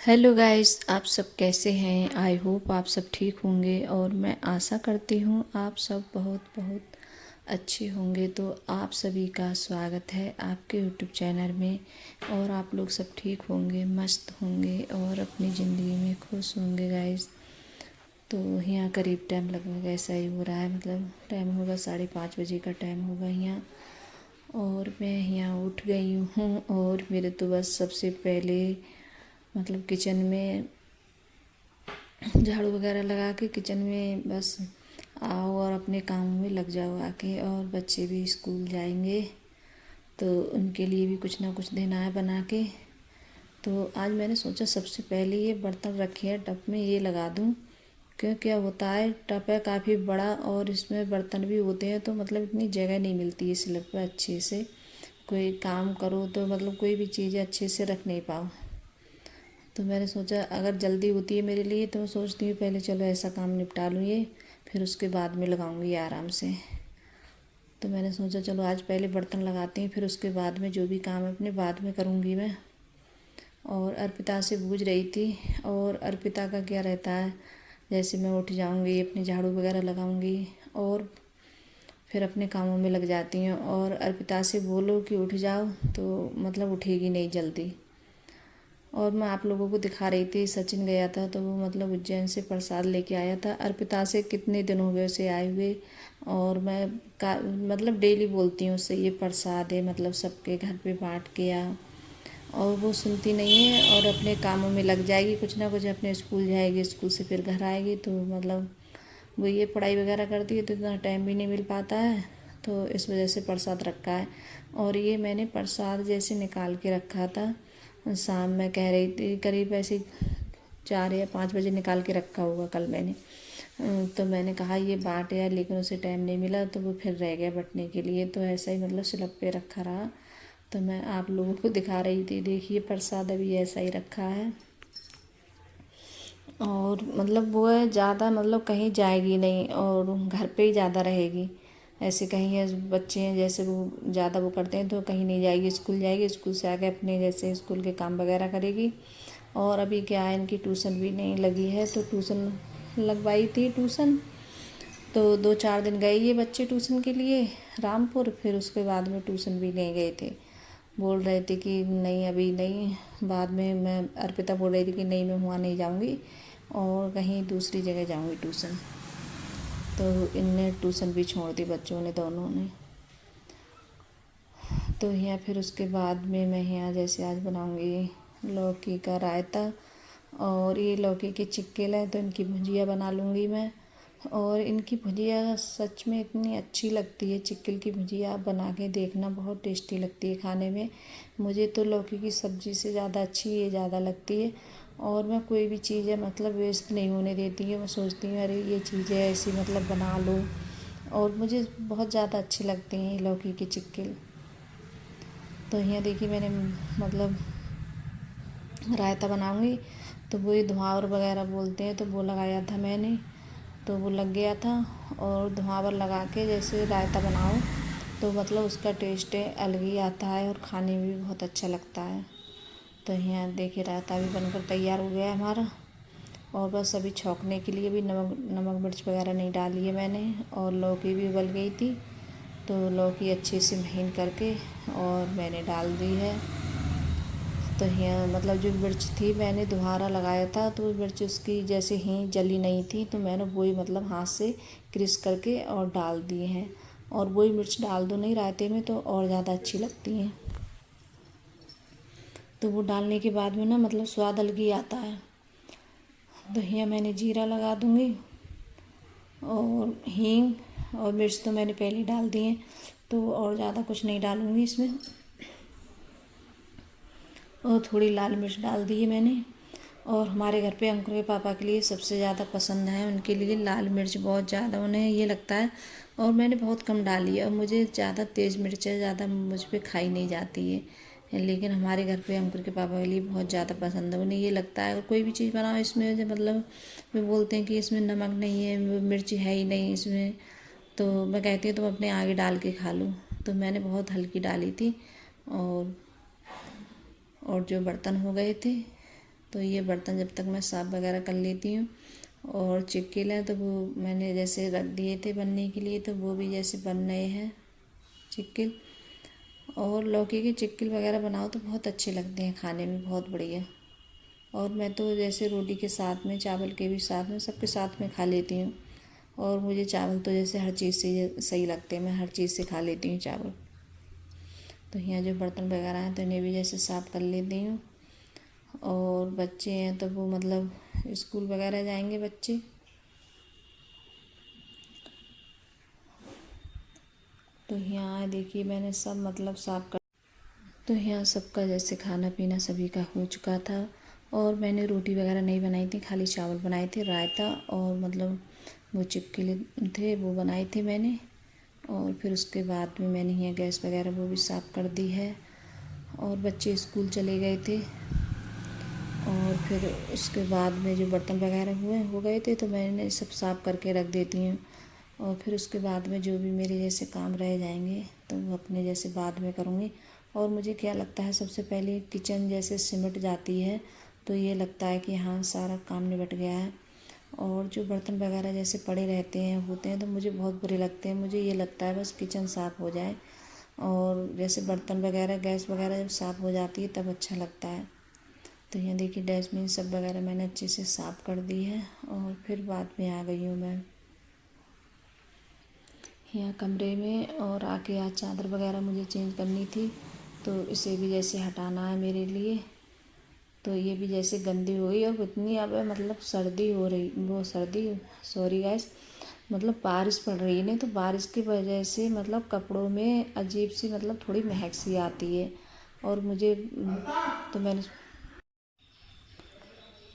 Hello guys, आप सब कैसे हैं। आई होप आप सब ठीक होंगे और मैं आशा करती हूँ आप सब बहुत बहुत अच्छे होंगे। तो आप सभी का स्वागत है आपके यूट्यूब चैनल में। और आप लोग सब ठीक होंगे, मस्त होंगे और अपनी ज़िंदगी में खुश होंगे गाइस। तो यहाँ करीब टाइम लगभग ऐसा ही हो रहा है, मतलब टाइम होगा 5:30 बजे का टाइम होगा यहाँ। और मैं यहाँ उठ गई हूँ और मेरे तो बस सबसे पहले मतलब किचन में झाड़ू वगैरह लगा के किचन में बस आओ और अपने कामों में लग जाओ आके। और बच्चे भी स्कूल जाएंगे तो उनके लिए भी कुछ ना कुछ देना है बना के। तो आज मैंने सोचा सबसे पहले ये बर्तन रखे हैं टब में ये लगा दूं, क्योंकि क्या होता है टब है काफ़ी बड़ा और इसमें बर्तन भी होते हैं तो मतलब इतनी जगह नहीं मिलती है स्लैब पर अच्छे से कोई काम करो तो मतलब कोई भी चीज़ अच्छे से रख नहीं पाओ। तो मैंने सोचा अगर जल्दी होती है मेरे लिए तो मैं सोचती हूँ पहले चलो ऐसा काम निपटा लूँ ये, फिर उसके बाद में लगाऊंगी आराम से। तो मैंने सोचा चलो आज पहले बर्तन लगाती हूँ, फिर उसके बाद में जो भी काम है अपने बाद में करूँगी मैं। और अर्पिता से पूछ रही थी, और अर्पिता का क्या रहता है, जैसे मैं उठ जाऊँगी अपनी झाड़ू वगैरह लगाऊँगी और फिर अपने कामों में लग जाती हूँ। और अर्पिता से बोलो कि उठ जाओ तो मतलब उठेगी नहीं जल्दी। और मैं आप लोगों को दिखा रही थी सचिन गया था तो वो मतलब उज्जैन से प्रसाद लेके आया था। अर्पिता से कितने दिन हो गए उसे आए हुए, और मैं मतलब डेली बोलती हूँ उससे ये प्रसाद है मतलब सबके घर पे बांट के आ। और वो सुनती नहीं है और अपने कामों में लग जाएगी, कुछ ना कुछ अपने स्कूल जाएगी, स्कूल से फिर घर आएगी तो मतलब वो ये पढ़ाई वगैरह करती है तो इतना टाइम भी नहीं मिल पाता है। तो इस वजह से प्रसाद रखा है। और ये मैंने प्रसाद जैसे निकाल के रखा था, शाम में कह रही थी करीब ऐसे 4 या 5 बजे निकाल के रखा होगा कल मैंने। तो मैंने कहा ये बांट यार, लेकिन उसे टाइम नहीं मिला तो वो फिर रह गया बटने के लिए, तो ऐसा ही मतलब स्लैब पे रखा रहा। तो मैं आप लोगों को दिखा रही थी, देखिए प्रसाद अभी ऐसा ही रखा है। और मतलब वो है ज़्यादा मतलब कहीं जाएगी नहीं और घर पे ही ज़्यादा रहेगी। ऐसे कहीं है बच्चे हैं जैसे वो ज़्यादा वो करते हैं तो कहीं नहीं जाएगी, स्कूल जाएगी, स्कूल से आके अपने जैसे स्कूल के काम वगैरह करेगी। और अभी क्या है इनकी ट्यूशन भी नहीं लगी है तो ट्यूशन लगवाई थी ट्यूशन, तो 2-4 दिन गए ये बच्चे ट्यूशन के लिए रामपुर, फिर उसके बाद में ट्यूशन भी नहीं गए थे। बोल रहे थे कि नहीं अभी नहीं, बाद में मैं अर्पिता बोल रही थी कि नहीं मैं वहाँ नहीं जाऊँगी और कहीं दूसरी जगह जाऊँगी ट्यूशन। तो इनने ट्यूशन भी छोड़ दी बच्चों ने दोनों ने। तो यहाँ फिर उसके बाद में मैं यहाँ जैसे आज बनाऊँगी लौकी का रायता, और ये लौकी के चिक्केल हैं तो इनकी भुजिया बना लूँगी मैं। और इनकी भुजिया सच में इतनी अच्छी लगती है, चिक्केल की भुजिया आप बना के देखना, बहुत टेस्टी लगती है खाने में। मुझे तो लौकी की सब्ज़ी से ज़्यादा अच्छी ये ज़्यादा लगती है। और मैं कोई भी चीज़ है मतलब वेस्ट नहीं होने देती है, मैं सोचती हूँ अरे ये चीज़ें ऐसी मतलब बना लूँ। और मुझे बहुत ज़्यादा अच्छी लगती हैं ये लौकी की चिक्केल। तो यहाँ देखिए मैंने मतलब रायता बनाऊँगी तो वही धुआंवर वगैरह बोलते हैं तो वो लगाया था मैंने, तो वो लग गया था। और धुआंवर लगा के जैसे रायता बनाओ तो मतलब उसका टेस्ट अलग ही आता है और खाने में भी बहुत अच्छा लगता है। तो यहाँ देखिए रायता भी बनकर तैयार हो गया है हमारा। और बस अभी छौंकने के लिए भी नमक मिर्च वगैरह नहीं डाली है मैंने। और लौकी भी उबल गई थी तो लौकी अच्छे से महीन करके और मैंने डाल दी है। तो यहाँ मतलब जो मिर्च थी मैंने दोबारा लगाया था तो मिर्च उसकी जैसे ही जली नहीं थी तो मैंने वही मतलब हाथ से क्रिस करके और डाल दिए हैं। और वही मिर्च डाल दो नहीं रायते में तो और ज़्यादा अच्छी लगती हैं। तो वो डालने के बाद में ना मतलब स्वाद अलग ही आता है। तो यहाँ मैंने जीरा लगा दूँगी और हींग और मिर्च तो मैंने पहले डाल दिए तो और ज़्यादा कुछ नहीं डालूँगी इसमें। और थोड़ी लाल मिर्च डाल दी है मैंने। और हमारे घर पे अंकुर के पापा के लिए सबसे ज़्यादा पसंद है, उनके लिए लाल मिर्च बहुत ज़्यादा उन्हें ये लगता है। और मैंने बहुत कम डाली है और मुझे ज़्यादा तेज़ मिर्च है ज़्यादा मुझ पे खाई नहीं जाती है, लेकिन हमारे घर पे अंकुर के पापा के लिए बहुत ज़्यादा पसंद है। उन्हें ये लगता है अगर कोई भी चीज़ बनाओ इसमें जो मतलब वे बोलते हैं कि इसमें नमक नहीं है, मिर्च है ही नहीं इसमें। तो मैं कहती हूँ तुम अपने आगे डाल के खा लो। तो मैंने बहुत हल्की डाली थी। और जो बर्तन हो गए थे तो ये बर्तन जब तक मैं साफ़ वगैरह कर लेती हूँ। और चिक्किल हैं तो वो मैंने जैसे रख दिए थे बनने के लिए, तो वो भी जैसे बन रहे हैं चिक्किल। और लौकी की चिक्किल वगैरह बनाओ तो बहुत अच्छे लगते हैं खाने में, बहुत बढ़िया। और मैं तो जैसे रोटी के साथ में, चावल के भी साथ में, सबके साथ में खा लेती हूँ। और मुझे चावल तो जैसे हर चीज़ से सही लगते हैं, मैं हर चीज़ से खा लेती हूँ चावल। तो यहाँ जो बर्तन वगैरह हैं तो इन्हें भी जैसे साफ़ कर लेती हूँ। और बच्चे हैं तो वो मतलब स्कूल वगैरह जाएंगे बच्चे। तो यहाँ देखिए मैंने सब मतलब साफ़ कर, तो यहाँ सबका जैसे खाना पीना सभी का हो चुका था। और मैंने रोटी वगैरह नहीं बनाई थी, खाली चावल बनाए थे, रायता और मतलब वो चिपके थे वो बनाए थे मैंने। और फिर उसके बाद में मैंने यहाँ गैस वगैरह वो भी साफ़ कर दी है। और बच्चे स्कूल चले गए थे। और फिर उसके बाद में जो बर्तन वगैरह हो गए थे तो मैंने सब साफ़ करके रख देती हूँ। और फिर उसके बाद में जो भी मेरे जैसे काम रह जाएंगे तो वो अपने जैसे बाद में करूँगी। और मुझे क्या लगता है, सबसे पहले किचन जैसे सिमट जाती है तो ये लगता है कि हाँ सारा काम निबट गया है। और जो बर्तन वगैरह जैसे पड़े रहते हैं होते हैं तो मुझे बहुत बुरे लगते हैं। मुझे ये लगता है बस किचन साफ़ हो जाए। और जैसे बर्तन वगैरह, गैस वगैरह जब साफ़ हो जाती है तब अच्छा लगता है। तो यहाँ देखिए डस्टबिन सब वगैरह मैंने अच्छे से साफ़ कर दी है। और फिर बाद में आ गई हूँ मैं यहाँ कमरे में। और आके आज चादर वगैरह मुझे चेंज करनी थी तो इसे भी जैसे हटाना है मेरे लिए। तो ये भी जैसे गंदी हो गई। और इतनी अब मतलब सर्दी हो रही, वो सर्दी, सॉरी गाइस, मतलब बारिश पड़ रही है नहीं, तो बारिश की वजह से मतलब कपड़ों में अजीब सी मतलब थोड़ी महक सी आती है। और मुझे तो मैंने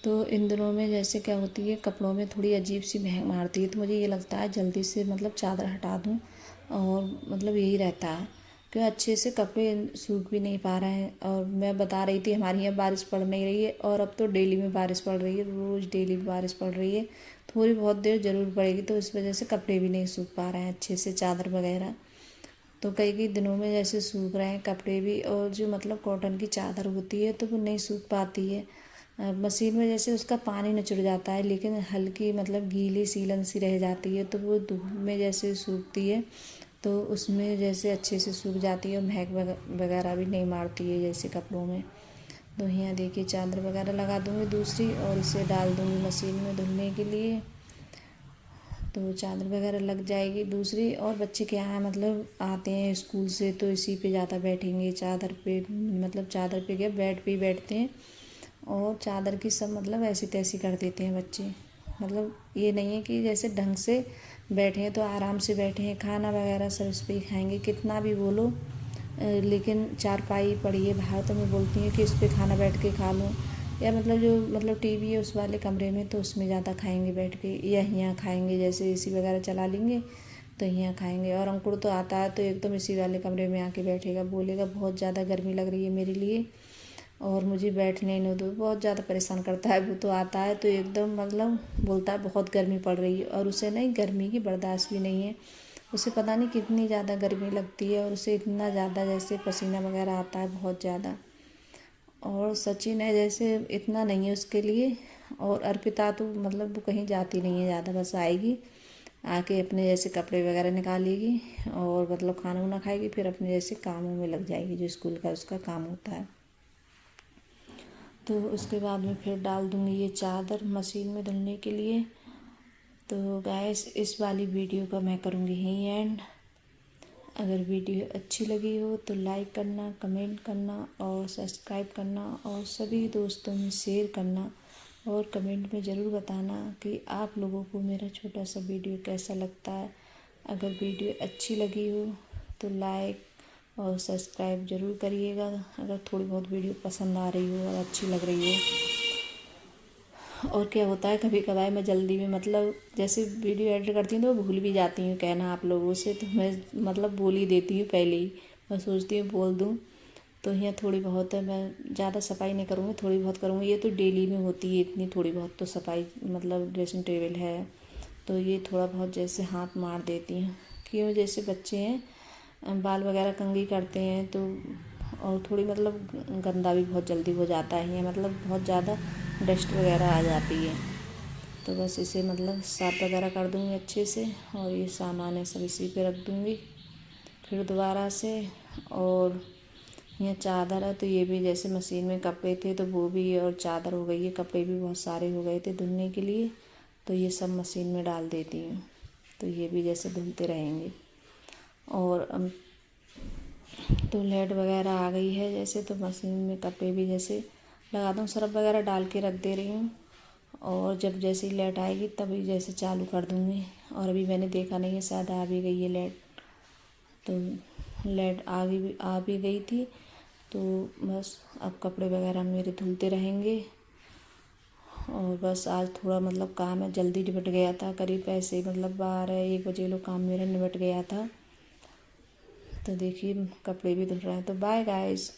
तो इन दिनों में जैसे क्या होती है, कपड़ों में थोड़ी अजीब सी महक मारती है। तो मुझे ये लगता है जल्दी से मतलब चादर हटा दूँ। और मतलब यही रहता है कि अच्छे से कपड़े सूख भी नहीं पा रहे हैं। और मैं बता रही थी हमारे यहाँ बारिश पड़ नहीं रही है, और अब तो डेली में बारिश पड़ रही है, रोज़ डेली बारिश पड़ रही है। थोड़ी बहुत देर ज़रूर पड़ेगी तो इस वजह से कपड़े भी नहीं सूख पा रहे हैं अच्छे से, चादर वगैरह। तो कई कई दिनों में जैसे सूख रहे हैं कपड़े भी। और जो मतलब कॉटन की चादर होती है तो वो नहीं सूख पाती है। मशीन में जैसे उसका पानी निचुड़ जाता है, लेकिन हल्की मतलब गीली सीलन सी रह जाती है, तो वो धूप में जैसे सूखती है तो उसमें जैसे अच्छे से सूख जाती है और महक वगैरह भी नहीं मारती है जैसे कपड़ों में। तो यहाँ देखिए चादर वगैरह लगा दूँगी दूसरी और इसे डाल दूँगी मशीन में धुलने के लिए। तो चादर वगैरह लग जाएगी दूसरी। और बच्चे क्या है मतलब आते हैं स्कूल से तो इसी पे ज़्यादा बैठेंगे, चादर पे, मतलब चादर पे क्या बेड पे ही बैठते हैं। और चादर की सब मतलब ऐसी तैसी कर देते हैं बच्चे। मतलब ये नहीं है कि जैसे ढंग से बैठे हैं तो आराम से बैठे हैं, खाना वगैरह सब इस पे ही खाएंगे, कितना भी बोलो। लेकिन चारपाई पड़ी है बाहर तो मैं बोलती हूँ कि इस पे खाना बैठ के खा लो। या मतलब जो मतलब टीवी है उस वाले कमरे में तो उसमें ज़्यादा खाएंगे बैठ के, या यहाँ खाएंगे जैसे एसी वगैरह चला लेंगे तो यहाँ खाएंगे। और अंकुर तो आता है तो एकदम इसी वाले कमरे में आके बैठेगा, बोलेगा बहुत ज़्यादा गर्मी लग रही है मेरे लिए और मुझे बैठने नहीं दो, बहुत ज़्यादा परेशान करता है। वो तो आता है तो एकदम मतलब बोलता है बहुत गर्मी पड़ रही है, और उसे नहीं गर्मी की बर्दाश्त भी नहीं है। उसे पता नहीं कितनी ज़्यादा गर्मी लगती है और उसे इतना ज़्यादा जैसे पसीना वगैरह आता है बहुत ज़्यादा। और सचिन है जैसे इतना नहीं है उसके लिए। और अर्पिता तो मतलब वो कहीं जाती नहीं है ज़्यादा, बस आएगी आके अपने जैसे कपड़े वगैरह निकालेगी और मतलब खाना वाना खाएगी, फिर अपने जैसे कामों में लग जाएगी जो स्कूल का उसका काम होता है। तो उसके बाद में फिर डाल दूँगी ये चादर मशीन में धुलने के लिए। तो गाइस इस वाली वीडियो का मैं करूँगी यहीं एंड। अगर वीडियो अच्छी लगी हो तो लाइक करना, कमेंट करना और सब्सक्राइब करना और सभी दोस्तों में शेयर करना। और कमेंट में ज़रूर बताना कि आप लोगों को मेरा छोटा सा वीडियो कैसा लगता है। अगर वीडियो अच्छी लगी हो तो लाइक और सब्सक्राइब ज़रूर करिएगा। अगर थोड़ी बहुत वीडियो पसंद आ रही हो और अच्छी लग रही हो। और क्या होता है कभी कभार मैं जल्दी में मतलब जैसे वीडियो एडिट करती हूँ तो भूल भी जाती हूँ कहना आप लोगों से, तो मैं मतलब बोल ही देती हूँ पहले ही। मैं सोचती हूँ बोल दूँ। तो यहाँ थोड़ी बहुत है, मैं ज़्यादा सफाई नहीं करूँगी, थोड़ी बहुत करूँगी। ये तो डेली में होती है इतनी थोड़ी बहुत तो सफाई, मतलब ड्रेसिंग टेबल है तो ये थोड़ा बहुत जैसे हाथ मार देती हूँ। क्यों, जैसे बच्चे हैं बाल वगैरह कंघी करते हैं तो और थोड़ी मतलब गंदा भी बहुत जल्दी हो जाता है, मतलब बहुत ज़्यादा डस्ट वगैरह आ जाती है। तो बस इसे मतलब साफ़ वगैरह कर दूँगी अच्छे से, और ये सामान है सब इसी पे रख दूँगी फिर दोबारा से। और यह चादर है, तो ये भी जैसे मशीन में कपड़े थे तो वो भी, और चादर हो गई है, कपड़े भी बहुत सारे हो गए थे धुलने के लिए, तो ये सब मशीन में डाल देती हूँ। तो ये भी जैसे धुलते रहेंगे। और तो लाइट वगैरह आ गई है जैसे, तो मशीन में कपड़े भी जैसे लगा दूँ, सर्फ वगैरह डाल के रख दे रही हूँ। और जब जैसे ही लाइट आएगी तभी जैसे चालू कर दूँगी। और अभी मैंने देखा नहीं है, शायद आ भी गई है लाइट। तो लाइट आ भी गई थी। तो बस अब कपड़े वगैरह मेरे धुलते रहेंगे। और बस आज थोड़ा मतलब काम है, जल्दी निपट गया था, करीब ऐसे मतलब 12-1 बजे लोग काम मेरा निपट गया था। तो देखिए कपड़े भी धुल रहे हैं। तो बाय गाइस।